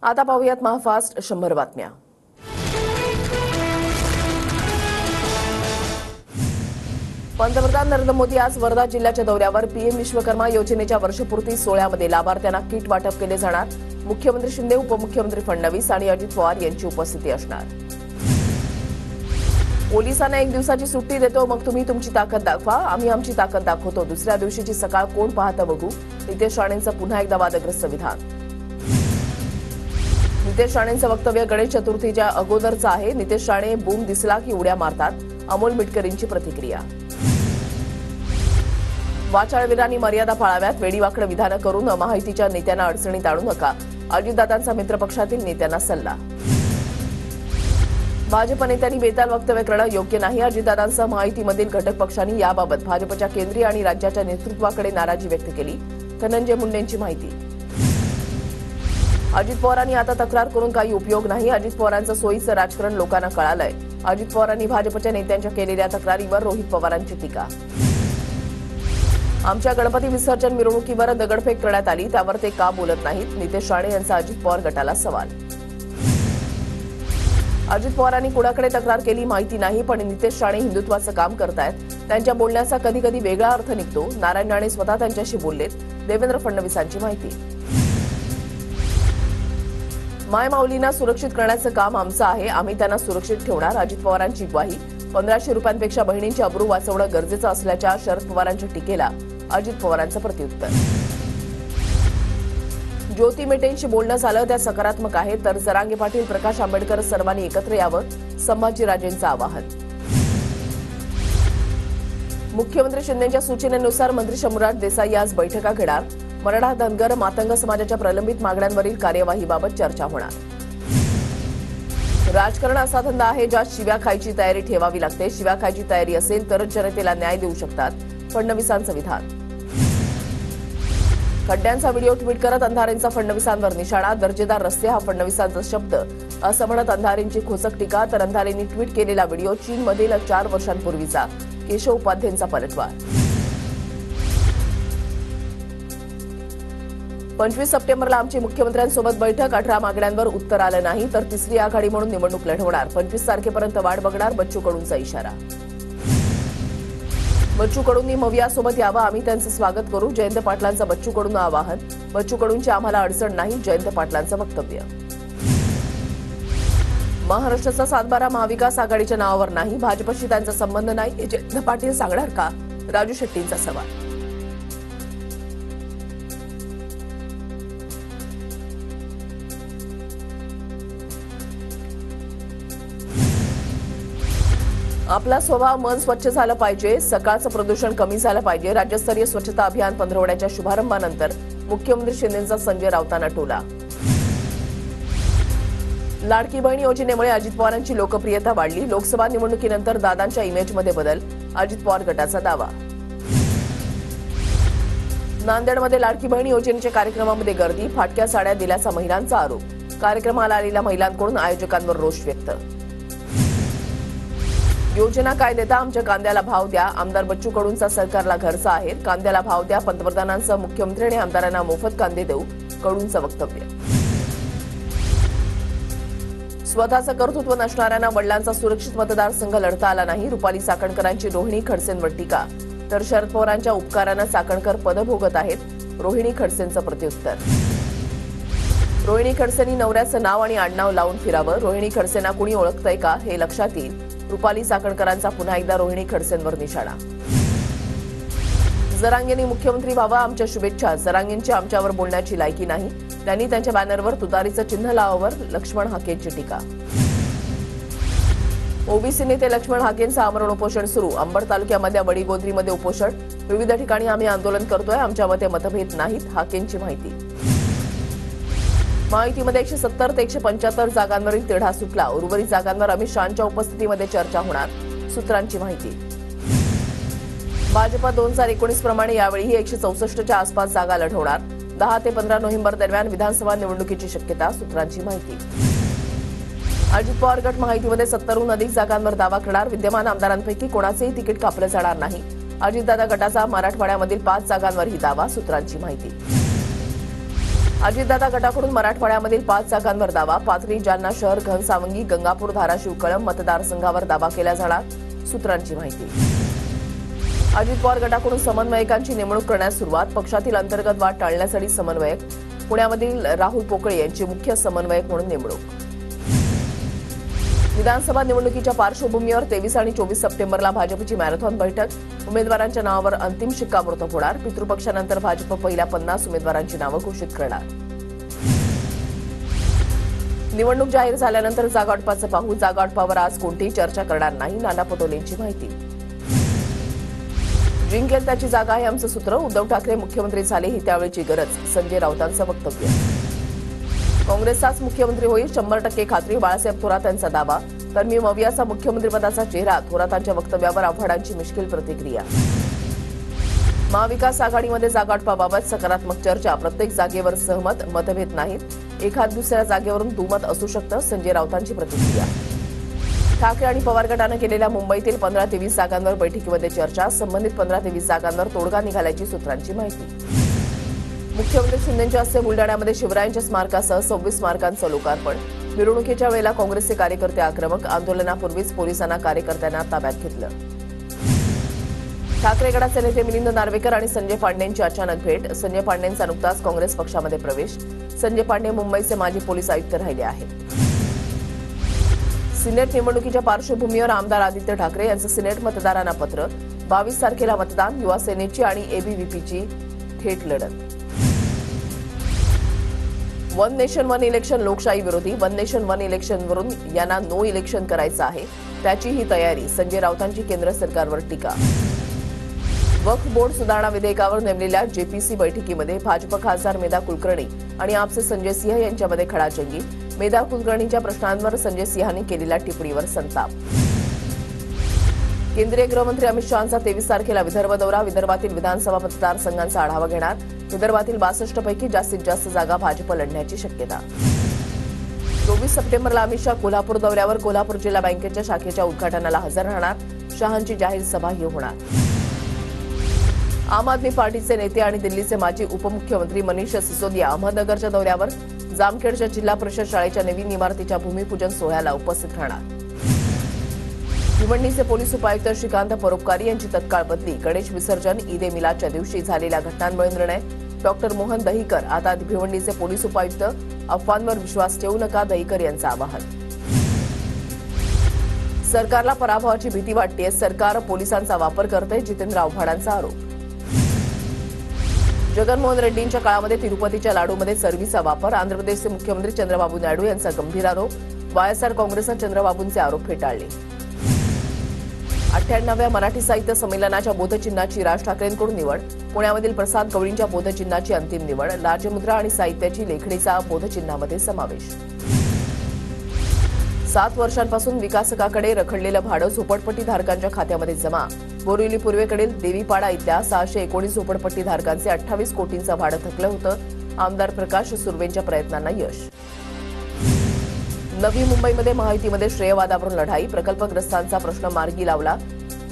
आता पाहूयात महाफास्ट 100 बातम्या। पंतप्रधान नरेंद्र मोदी आज वर्धा जिल्ह्याच्या दौऱ्यावर पीएम विश्वकर्मा योजनेच्या वर्षपूर्ती सोहळ्यामध्ये लाभार्थ्यांना किट वाटप केले जाणार। मुख्यमंत्री शिंदे, उपमुख्यमंत्री फडणवीस आणि अजित पवार यांची उपस्थिती असणार। पोलिसांना 1 दिवसाची सुट्टी देतो, मग तुम्ही तुमची ताकद दाखवा, आम्ही आमची ताकद दाखवतो। दुसऱ्या दिवशीची सकाळ कोण पाहतं बघू। नितेश राणेंचं पुन्हा एकदा वादग्रस्त विधान। नितेश राणेंचं वक्तव्य गणेश चतुर्थीच्या अगोदरचं आहे। नितेश राणे बूम दिसला की उड्या मारतात, अमोल मिटकरींची प्रतिक्रिया। वाचाळवीरांनी मर्यादा पाळाव्यात, वेडीवाकडं विधानं करून महायुतीच्या नेत्यांना अडचणीत आणू नका, अजितदादांचा मित्रपक्षातील नेत्यांना सल्ला। भाजप नेत्यांनी बेताल वक्तव्य करणं योग्य नाही। अजितदादांसह महायुतीमधील घटक पक्षांनी याबाबत भाजपच्या केंद्रीय आणि राज्याच्या नेतृत्वाकडे नाराजी व्यक्त केली। धनंजय मुंडेंची माहिती। अजित पवारांनी आता तक्रार करून काही उपयोग नाही। अजित पवारांचं सोयीचं राजकारण लोकांना कळालंय। अजित पवारांनी भाजपच्या नेत्यांच्या केलेल्या तक्रारीवर रोहित पवारांची टीका। आमच्या गणपती विसर्जन मिरवणुकीवर दगडफेक करण्यात आली, त्यावर ते का बोलत नाहीत? नितेश राणे यांचा अजित पवार गटाला सवाल। अजित पवारांनी कुणाकडे तक्रार केली माहिती नाही, पण नितेश राणे हिंदुत्वाचं काम करतायत। त्यांच्या बोलण्याचा कधी कधी वेगळा अर्थ निघतो। नारायण राणे स्वतः त्यांच्याशी बोललेत। देवेंद्र फडणवीसांची माहिती। मायमाऊलींना सुरक्षित करण्याचं काम आमचं आहे, आम्ही त्यांना सुरक्षित ठेवणार। अजित पवारांची ग्वाही। 1500 रुपयांपेक्षा बहिणींची अब्रू वाचवणं गरजेचं असल्याच्या शरद पवारांच्या टीकेला अजित पवारांचं प्रत्युत्तर। ज्योती मेटेंशी बोलणं झालं, त्या सकारात्मक आहे, तर जरांगे पाटील, प्रकाश आंबेडकर सर्वांनी एकत्र यावं, संभाजीराजेंचं आवाहन। मुख्यमंत्री शिंदेंच्या सूचनेनुसार मंत्री शंभूराज देसाई आज बैठका घेणार। मराठा, धनगर, मातंग समाजाच्या प्रलंबित मागण्यांवरील कार्यवाहीबाबत चर्चा होणार। राजकारण असा धंदा आहे ज्यात शिव्या खायची तयारी ठेवावी लागते। शिव्या खायची तयारी असेल तरच जनतेला न्याय देऊ शकतात, फडणवीसांचं विधान। खड्ड्यांचा व्हिडिओ ट्विट करत अंधारेंचा फडणवीसांवर निशाणा। दर्जेदार रस्ते हा फडणवीसांचा शब्द असं म्हणत अंधारेंची खोचक टीका, तर अंधारेंनी ट्विट केलेला व्हिडिओ चीनमधील 4 वर्षांपूर्वीचा केशव उपाध्येंचा पलटवार। 25 सप्टेंबरला आमची मुख्यमंत्र्यांसोबत बैठक। 18 मागण्यांवर उत्तर आलं नाही तर तिसरी आघाडी म्हणून निवडणूक लढवणार। 25 तारखेपर्यंत वाट बघणार, बच्चू कडूंचा इशारा। बच्चू कडूंनी मवियासोबत यावं, आम्ही त्यांचं स्वागत करू, जयंत पाटलांचं बच्चू कडूंना आवाहन। बच्चू कडूंची आम्हाला अडचण नाही, जयंत पाटलांचं वक्तव्य। महाराष्ट्राचा 7-12 महाविकास आघाडीच्या नावावर नाही, भाजपशी त्यांचा संबंध नाही, हे जयंत पाटील सांगणार का? राजू शेट्टींचा सवाल। आपला स्वभाव मन स्वच्छ झालं पाहिजे, सकाळचं प्रदूषण कमी झालं पाहिजे। राज्यस्तरीय स्वच्छता अभियान पंधरवड्याच्या शुभारंभानंतर मुख्यमंत्री शिंदेंचा संजय राऊतांना टोला। लाडकी बहीण योजनेमुळे अजित पवारांची लोकप्रियता वाढली, लोकसभा निवडणुकीनंतर दादांच्या इमेजमध्ये बदल, अजित पवार गटाचा दावा। नांदेडमध्ये लाडकी बहीण योजनेच्या कार्यक्रमामध्ये गर्दी, फाटक्या साड्या दिल्याचा महिलांचा आरोप। कार्यक्रमाला आलेल्या महिलांकडून आयोजकांवर रोष व्यक्त। योजना काय देता, आमच्या कांद्याला भाव द्या, आमदार बच्चू कडूंचा सरकारला घरचा आहे, कांद्याला भाव द्या, पंतप्रधानांसह मुख्यमंत्री आणि आमदारांना मोफत कांदे देऊ, कडूंचं वक्तव्य। स्वतःचं कर्तृत्व नसणाऱ्यांना वडिलांचा सुरक्षित मतदारसंघ लढता आला नाही, रुपाली चाकणकरांची रोहिणी खडसेंवर टीका, तर शरद पवारांच्या उपकारानं चाकणकर पद भोगत आहेत, रोहिणी खडसेंचं प्रत्युत्तर। रोहिणी खडसेंनी नवऱ्याचं नाव आणि आडनाव लावून फिरावं, रोहिणी खडसेंना कुणी ओळखतंय का हे लक्षात येईल, रुपाली चाकणकरांचा पुन्हा एकदा रोहिणी खडसेंवर निशाणा। जरांगेंनी मुख्यमंत्री व्हावं, आमच्या शुभेच्छा, जरांगेंची आमच्यावर बोलण्याची लायकी नाही, त्यांनी त्यांच्या बॅनरवर तुतारीचं चिन्ह लावावर, लक्ष्मण हाकेंची टीका। ओबीसी नेते लक्ष्मण हाकेंचं आमरण उपोषण सुरू, अंबड तालुक्यामधल्या वडीगोद्रीमध्ये उपोषण, विविध ठिकाणी आम्ही आंदोलन करतोय, आमच्यामध्ये मतभेद नाहीत, हाकेंची माहिती। महायुतीमध्ये 170 ते 175 जागांवरील तिढा सुटला, उर्वरित जागांवर अमित शहांच्या उपस्थितीमध्ये चर्चा होणार, सूत्रांची माहिती। भाजपा 2019 प्रमाणे यावेळीही 164च्या आसपास जागा लढवणार, 10 ते 15 नोव्हेंबर दरम्यान विधानसभा निवडणुकीची शक्यता, सूत्रांची माहिती। अजित पवार गट महायुतीमध्ये 70हून अधिक जागांवर दावा करणार, विद्यमान आमदारांपैकी कोणाचेही तिकीट कापलं जाणार नाही, अजितदादा गटाचा मराठवाड्यामधील 5 जागांवरही दावा, सूत्रांची माहिती। अजितदादा गटाकडून मराठवाड्यामधील 5 जागांवर दावा. पाथरी, जालना शहर, घनसावंगी, गंगापूर, धाराशिव, कळंब मतदारसंघावर दावा केला जाणार, सूत्रांची माहिती. अजित पवार गटाकडून समन्वयकांची नेमणूक करण्यास सुरुवात. पक्षातील अंतर्गत वाद टाळण्यासाठी समन्वयक. पुण्यामधील राहुल पोकळे यांची मुख्य समन्वयक म्हणून नेमणूक. विधानसभा निवडणुकीच्या पार्श्वभूमीवर 23 आणि 24 सप्टेंबरला भाजपची मॅरेथॉन बैठक. उमेदवारांच्या नावावर अंतिम शिक्कामोर्तब होणार. पितृपक्षानंतर भाजप पहिल्या 50 उमेदवारांची नावं घोषित करणार. निवडणूक जाहीर झाल्यानंतर जागावाटपाचं पाहू. जागावाटपावर आज कोणतीही चर्चा करणार नाही, नाना पटोलेंची माहिती. जिंकेल त्याची जागा हे आमचं सूत्र. उद्धव ठाकरे मुख्यमंत्री झाले ही त्यावेळची गरज, संजय राऊतांचं वक्तव्य. काँग्रेसचाच मुख्यमंत्री होईल 100% खात्री, बाळासाहेब थोरात यांचा दावा. तर मी मवियाचा मुख्यमंत्रीपदाचा चेहरा, थोरातांच्या वक्तव्यावर आव्हाडांची मिश्किल प्रतिक्रिया. महाविकास आघाडीमध्ये जागावाटपाबाबत सकारात्मक चर्चा. प्रत्येक जागेवर सहमत, मतभेद नाहीत. एखाद दुसऱ्या जागेवरून दुमत असू शकतं, संजय राऊतांची प्रतिक्रिया. ठाकरे आणि पवार गटानं केलेल्या मुंबईतील 15 ते 20 जागांवर बैठकीमध्ये चर्चा. संबंधित 15 ते 20 जागांवर तोडगा निघाल्याची सूत्रांची माहिती. मुख्यमंत्री शिंदेंच्या हस्ते बुलडाण्यामध्ये शिवरायांच्या स्मारकासह 26 स्मारकांचं लोकार्पण. मिरवणुकीच्या वेळेला काँग्रेसचे कार्यकर्ते आक्रमक. आंदोलनापूर्वीच पोलिसांना कार्यकर्त्यांना ताब्यात घेतलं. ठाकरे गटाचे नेते मिलिंद नार्वेकर आणि संजय पांडेंची अचानक भेट. संजय पांडेंचा नुकताच काँग्रेस पक्षामध्ये प्रवेश. संजय पांडे मुंबईचे माजी पोलीस आयुक्त राहिले आहेत. सिनेट निवडणुकीच्या पार्श्वभूमीवर आमदार आदित्य ठाकरे यांचं सिनेट मतदारांना पत्र. 22 तारखेला मतदान. युवा सेनेची आणि एबीव्हीपीची थेट लढत. वन नेशन वन इलेक्शन लोकशाही विरोधी. वन नेशन वन इलेक्शनवरून यांना नो इलेक्शन करायचं आहे, त्याची ही तयारी. संजय राऊतांची केंद्र सरकारवर टीका. वक्फ बोर्ड सुधारणा विधेयकावर नेमलेल्या जेपीसी बैठकीमध्ये भाजप खासदार मेधा कुलकर्णी आणि आपचे संजय सिंह यांच्यामध्ये खडाजंगी. मेधा कुलकर्णींच्या प्रश्नांवर संजय सिंहांनी केलेल्या टिप्पणीवर संताप. केंद्रीय गृहमंत्री अमित शहांचा 23 तारखेला विदर्भ दौरा. विदर्भातील विधानसभा मतदारसंघांचा आढावा घेणार. विदर्भातील 62 पैकी जास्तीत जास्त जागा भाजप लढण्याची शक्यता. 24 सप्टेंबरला अमित शहा कोल्हापूर दौऱ्यावर. कोल्हापूर जिल्हा बँकेच्या शाखेच्या उद्घाटनाला हजर राहणार. शहांची जाहीर सभाही होणार. आम आदमी पार्टीचे नेते आणि दिल्लीचे माजी उपमुख्यमंत्री मनीष सिसोदिया अहमदनगरच्या दौऱ्यावर. जामखेडच्या जिल्हा परिषद शाळेच्या नवीन इमारतीच्या भूमिपूजन सोहळ्याला उपस्थित राहणार. भिवंडीचे पोलीस उपायुक्त श्रीकांत परोपकारी यांची तत्काळ बदली. गणेश विसर्जन, ईद ए मिलादच्या दिवशी झालेल्या घटनांमुळे निर्णय. डॉक्टर मोहन दहिकर आता भिवंडीचे पोलीस उपायुक्त. अफवांवर विश्वास ठेवू नका, दहिकर यांचं आवाहन. सरकारला पराभवाची भीती वाटते. सरकार पोलिसांचा वापर करते, जितेंद्र आव्हाडांचा आरोप. जगनमोहन रेड्डींच्या काळामध्ये तिरुपतीच्या लाडूमध्ये चरबीचा वापर. आंध्र प्रदेशचे मुख्यमंत्री चंद्रबाबू नायडू यांचा गंभीर आरोप. वायएसआर काँग्रेसनं चंद्रबाबूंचे आरोप फेटाळले. 98व्या मराठी साहित्य संमेलनाच्या बोधचिन्हाची राज ठाकरेंकडून निवड. पुण्यामधील प्रसाद गवळींच्या बोधचिन्हाची अंतिम निवड. राजमुद्रा आणि साहित्याची लेखणीचा बोधचिन्हामध्ये समावेश. 7 वर्षांपासून विकासकाकडे रखडलेलं भाडं झोपडपट्टीधारकांच्या खात्यामध्ये जमा. बोरिवली पूर्वेकडील देवीपाडा इथल्या 619 झोपडपट्टीधारकांचे 28 कोटींचं भाडं थकलं होतं. आमदार प्रकाश सुर्वेंच्या प्रयत्नांना यश. नवी मुंबईमध्ये महायुतीमध्ये श्रेयवादावरून लढाई. प्रकल्पग्रस्तांचा प्रश्न मार्गी लावला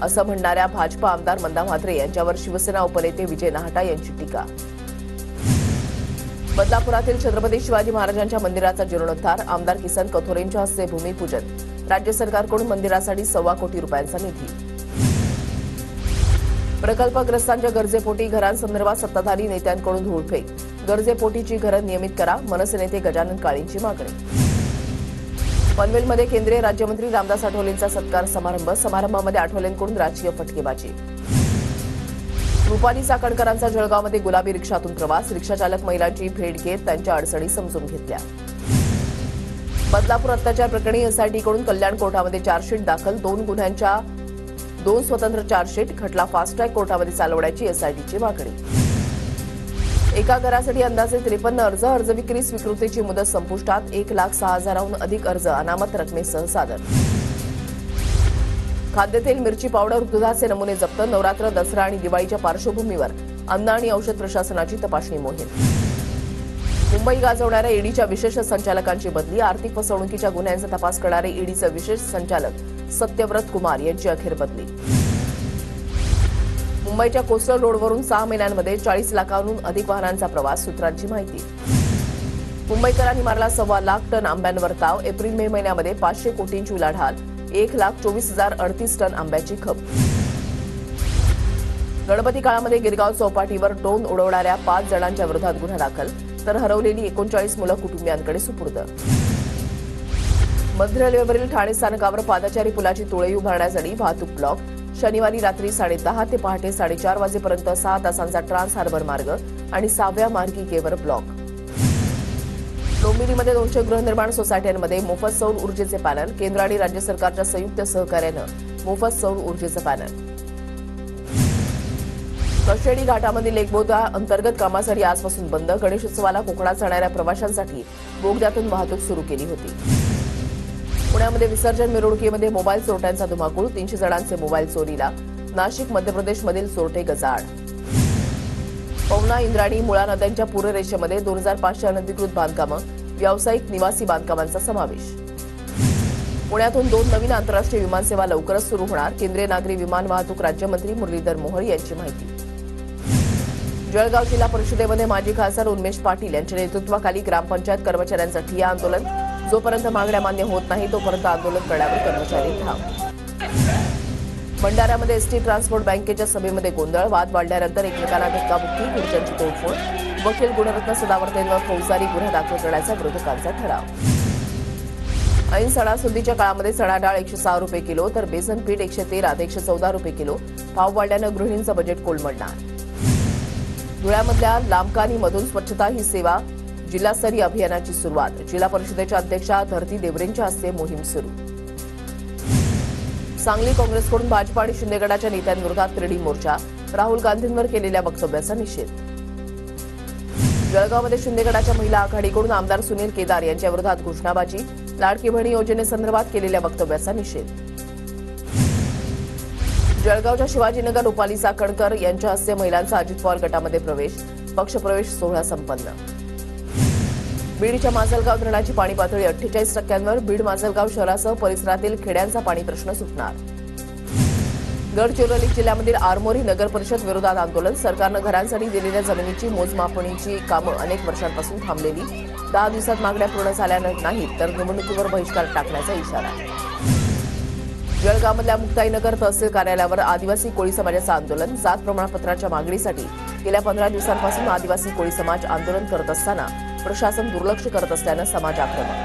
असं म्हणणाऱ्या भाजप आमदार मंदा म्हात्रे यांच्यावर शिवसेना उपनेते विजय नाहटा यांची टीका. बदलापुरातील छत्रपती शिवाजी महाराजांच्या मंदिराचा जीर्णोद्धार. आमदार किसन कथोरेंच्या हस्ते भूमिपूजन. राज्य सरकारकडून मंदिरासाठी ₹1.25 कोटी निधी. प्रकल्पग्रस्तांच्या गरजेपोटी घरांसंदर्भात सत्ताधारी नेत्यांकडून धूळफेक. गरजेपोटीची घरं नियमित करा, मनसे नेते गजानन काळेंची मागणी. पनवेलमध्ये केंद्रीय राज्यमंत्री रामदास आठवलेंचा सत्कार समारंभ. समारंभामध्ये आठवलेंकडून राजकीय फटकेबाजी. रुपाली चाकणकरांचा जळगावमध्ये गुलाबी रिक्षातून प्रवास. रिक्षाचालक महिलांची भेट घेत त्यांच्या अडचणी समजून घेतल्या. बदलापूर अत्याचार प्रकरणी एसआयटीकडून कल्याण कोर्टामध्ये चार्जशीट दाखल. 2 गुन्ह्यांच्या 2 स्वतंत्र चार्जशीट. खटला फास्ट ट्रॅक कोर्टामध्ये चालवण्याची एसआयटीची मागणी. एका घरासाठी अंदाजे 53 अर्ज. अर्ज विक्री स्वीकृतीची मुदत संपुष्टात. 1,06,000हून अधिक अर्ज अनामत रकमेसह सादर. खाद्यतेल, मिरची पावडर, दुधाचे नमुने जप्त. नवरात्र, दसरा आणि दिवाळीच्या पार्श्वभूमीवर अन्न आणि औषध प्रशासनाची तपासणी मोहीम. मुंबई गाजवणाऱ्या ईडीच्या विशेष संचालकांची बदली. आर्थिक फसवणुकीच्या गुन्ह्यांचा तपास करणारे ईडीचे विशेष संचालक सत्यव्रत कुमार यांची अखेर बदली. मुंबईच्या कोस्टल रोडवरून 6 महिन्यांमध्ये 40 लाखांहून अधिक वाहनांचा प्रवास. सूत्रांची माहिती. मुंबईकरांनी मारला 1.25 लाख टन आंब्यांवर ताव. एप्रिल मे महिन्यामध्ये 500 कोटींची उलाढाल. 1,24,038 टन आंब्याची खप. गणपती काळामध्ये गिरगाव चौपाटीवर ड्रोन उडवणाऱ्या 5 जणांच्या विरोधात गुन्हा दाखल, तर हरवलेली 39 मुलं कुटुंबियांकडे सुपूर्द. मध्य रेल्वेवरील ठाणे स्थानकावर पादचारी पुलाची तोळई उभारण्यासाठी वाहतूक ब्लॉक. शनिवारी रात्री 10:30 ते पहाटे 4:30 वाजेपर्यंत 6 तासांचा ट्रान्स हार्बर मार्ग आणि 6व्या मार्गिकेवर ब्लॉक. डोंबिवलीमध्ये 200 गृहनिर्माण सोसायट्यांमध्ये मोफत सौर ऊर्जेचे पॅनल. केंद्र आणि राज्य सरकारच्या संयुक्त सहकार्यानं मोफत सौर ऊर्जेचं पॅनल. कशेडी घाटामधील लेकबोदा अंतर्गत कामासाठी आजपासून बंद. गणेशोत्सवाला कोकणात जाणाऱ्या प्रवाशांसाठी बोगद्यातून वाहतूक सुरू केली होती. पुण्यामध्ये विसर्जन मिरवणुकीमध्ये मोबाईल चोरट्यांचा धुमाकूळ. 300 जणांचे मोबाईल चोरीला. नाशिक मध्य प्रदेशमधील चोरटे गजाआड. पवना, इंद्रायणी, मुळा नद्यांच्या पूररेषेमध्ये 2,500 अनधिकृत बांधकामं. व्यावसायिक निवासी बांधकामांचा समावेश. पुण्यातून 2 नवीन आंतरराष्ट्रीय विमानसेवा लवकरच सुरू होणार. केंद्रीय नागरी विमान वाहतूक राज्यमंत्री मुरलीधर मोहोळ यांची माहिती. जळगाव जिल्हा परिषदेमध्ये माजी खासदार उन्मेष पाटील यांच्या नेतृत्वाखाली ग्रामपंचायत कर्मचाऱ्यांचं ठिय्या आंदोलन. जोपर्यंत मागण्या मान्य होत नाही तोपर्यंत आंदोलन करण्यावर कर्मचारी ठाम. भंडाऱ्यामध्ये एसटी ट्रान्सपोर्ट बँकेच्या सभेमध्ये गोंधळ. वाद वाढल्यानंतर एकमेकांना धक्काबुक्की, खुर्च्यांची तोडफोड. वकील गुणरत्न सदावर्तेंवर फौजदारी गुन्हा दाखल करण्याचा विरोधकांचा ठराव. ऐन सणासुदीच्या काळामध्ये चणा डाळ 106 रुपये किलो, तर बेसन पीठ 113 ते 114 रुपये किलो. भाव वाढल्यानं गृहिणींचं बजेट कोलमडणार. धुळ्यामधल्या लांबकानीमधून स्वच्छता ही सेवा जिल्हास्तरीय अभियानाची सुरुवात. जिल्हा परिषदेच्या अध्यक्षा धरती देवरेंच्या हस्ते मोहीम सुरू. सांगली काँग्रेसकडून भाजपा आणि शिंदे गटाच्या नेत्यांविरोधात तिरडी मोर्चा. राहुल गांधींवर केलेल्या वक्तव्याचा निषेध. जळगावमध्ये शिंदे गटाच्या महिला आघाडीकडून आमदार सुनील केदार यांच्या विरोधात घोषणाबाजी. लाडकी बहिणी योजनेसंदर्भात केलेल्या वक्तव्याचा निषेध. जळगावच्या शिवाजीनगर रुपाली चाकणकर यांच्या हस्ते महिलांचा अजित पवार गटामध्ये प्रवेश. पक्षप्रवेश सोहळा संपन्न. बीडच्या माजलगाव धरणाची पाणी पातळी 48%. बीड माजलगाव शहरासह परिसरातील खेड्यांचा पाणी प्रश्न सुटणार. गडचिरोली जिल्ह्यामधील आरमोरी नगर परिषद विरोधात आंदोलन. सरकारनं घरांसाठी दिलेल्या जमिनीची मोजमापणीची कामं अनेक वर्षांपासून थांबलेली. 10 दिवसात मागण्या पूर्ण झाल्या नाहीत तर निवडणुकीवर बहिष्कार टाकण्याचा इशारा. जळगावमधल्या मुक्ताईनगर तहसील कार्यालयावर आदिवासी कोळी समाजाचं आंदोलन. जात प्रमाणपत्राच्या मागणीसाठी गेल्या 15 दिवसांपासून आदिवासी कोळी समाज आंदोलन करत असताना प्रशासन दुर्लक्ष करत असल्यानं समाज आक्रमक.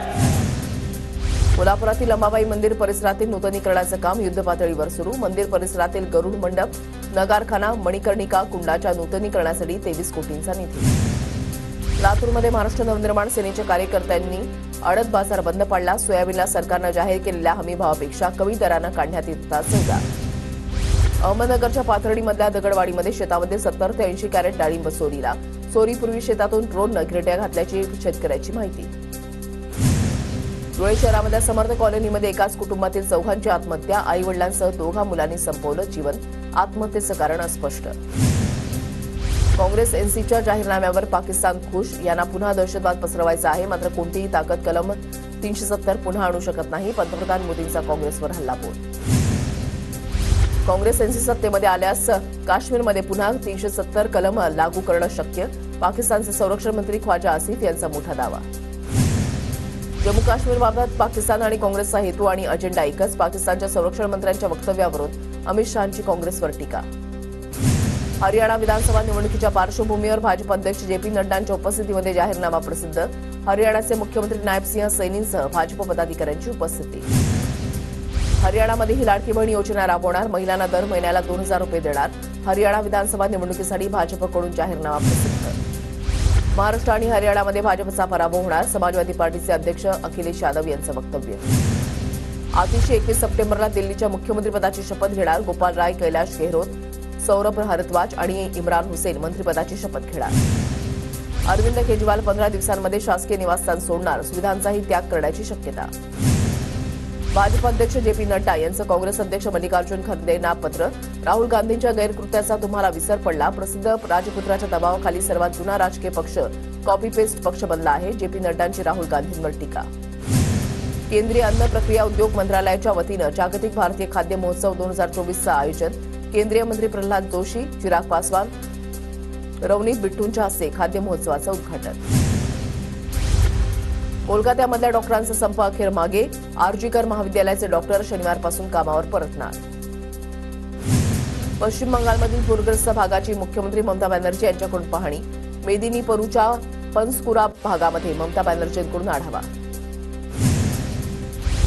कोल्हापुरातील अंबाबाई मंदिर परिसरातील नूतनीकरणाचं काम युद्धपातळीवर सुरू. मंदिर परिसरातील गरुड मंडप, नगारखाना, मणिकर्णिका कुंडाच्या नूतनीकरणासाठी 23 कोटींचा निधी. लातूरमध्ये महाराष्ट्र नवनिर्माण सेनेच्या कार्यकर्त्यांनी आडत बाजार बंद पाडला. सोयाबीनला सरकारनं जाहीर केलेल्या हमीभावापेक्षा कमी दरानं काढण्यात येत होता सौदा. अहमदनगरच्या पाथर्डीमधल्या दगडवाडीमध्ये शेतामध्ये 70 ते 80 कॅरेट डाळिंब चोरीला. चोरीपूर्वी शेतातून ड्रोननं गिरट्या घातल्याची शेतकऱ्याची माहिती. धुळे शहरामधल्या समर्थ कॉलनीमध्ये एकाच कुटुंबातील 4घांची आत्महत्या. आई-वडिलांसह 2 मुलांनी संपवलं जीवन. आत्महत्येचं कारण अस्पष्ट. काँग्रेस एनसीच्या जाहीरनाम्यावर पाकिस्तान खुश. यांना पुन्हा दहशतवाद पसरवायचा आहे, मात्र कोणतीही ताकद कलम 370 पुन्हा आणू शकत नाही. पंतप्रधान मोदींचा काँग्रेसवर हल्लाबोल. काँग्रेस एनसी सत्तेमध्ये आल्यास काश्मीरमध्ये पुन्हा 370 कलम लागू करणं शक्य. पाकिस्तानचे संरक्षण मंत्री ख्वाजा आसिफ यांचा मोठा दावा. जम्मू काश्मीरबाबत पाकिस्तान आणि काँग्रेसचा हेतू आणि अजेंडा एकच. पाकिस्तानच्या संरक्षण मंत्र्यांच्या वक्तव्यावरून अमित शहांची काँग्रेसवर टीका. हरियाणा विधानसभा निवडणुकीच्या पार्श्वभूमीवर भाजप अध्यक्ष जे पी नड्डांच्या उपस्थितीमध्ये जाहीरनामा प्रसिद्ध. हरियाणाचे मुख्यमंत्री नायब सिंह सैनींसह भाजप पदाधिकाऱ्यांची उपस्थिती. हरियाणामध्येही लाडकी बहीण योजना राबवणार. महिलांना दर महिन्याला 2,000 रुपये देणार. हरियाणा विधानसभा निवडणुकीसाठी भाजपकडून जाहीरनामा प्रसिद्ध. महाराष्ट्र आणि हरियाणामध्ये भाजपचा पराभव होणार. समाजवादी पार्टीचे अध्यक्ष अखिलेश यादव यांचं वक्तव्य. आतिशी 21 सप्टेंबरला दिल्लीच्या मुख्यमंत्रीपदाची शपथ घेणार. गोपाल राय, कैलाश गेहलोत, सौरभ भारद्वाज आणि इम्रान हुसेन मंत्रिपदाची शपथ घेणार. अरविंद केजरीवाल 15 दिवसांमध्ये शासकीय निवासस्थान सोडणार. सुविधांचाही त्याग करण्याची शक्यता. भाजप अध्यक्ष जे पी नड्डा यांचं काँग्रेस अध्यक्ष मल्लिकार्जुन खरगेंना पत्र. राहुल गांधींच्या गैरकृत्याचा तुम्हाला विसर पडला. प्रसिद्ध राजपुत्राच्या दबावाखाली सर्वात जुना राजकीय पक्ष कॉपी पेस्ट पक्ष बनला आहे. जे पी नड्डांची राहुल गांधींवर टीका. केंद्रीय अन्न प्रक्रिया उद्योग मंत्रालयाच्या वतीनं जागतिक भारतीय खाद्य महोत्सव 2024चं आयोजन. केंद्रीय मंत्री प्रल्हाद जोशी, चिराग पासवान, रवनीत बिट्टूंच्या हस्ते खाद्य महोत्सवाचं उद्घाटन. कोलकात्यामधल्या डॉक्टरांचा संप अखेर मागे. आरजीकर महाविद्यालयाचे डॉक्टर शनिवारपासून कामावर परतणार. पश्चिम बंगालमधील पूरग्रस्त भागाची मुख्यमंत्री ममता बॅनर्जी यांच्याकडून पाहणी. मेदिनीपुरच्या पन्सकुरा भागामध्ये ममता बॅनर्जींकडून आढावा.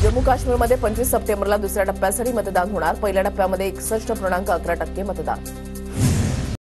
जम्मू काश्मीरमध्ये 25 सप्टेंबरला दुसऱ्या टप्प्यासाठी मतदान होणार. पहिल्या टप्प्यामध्ये 61.11% मतदान.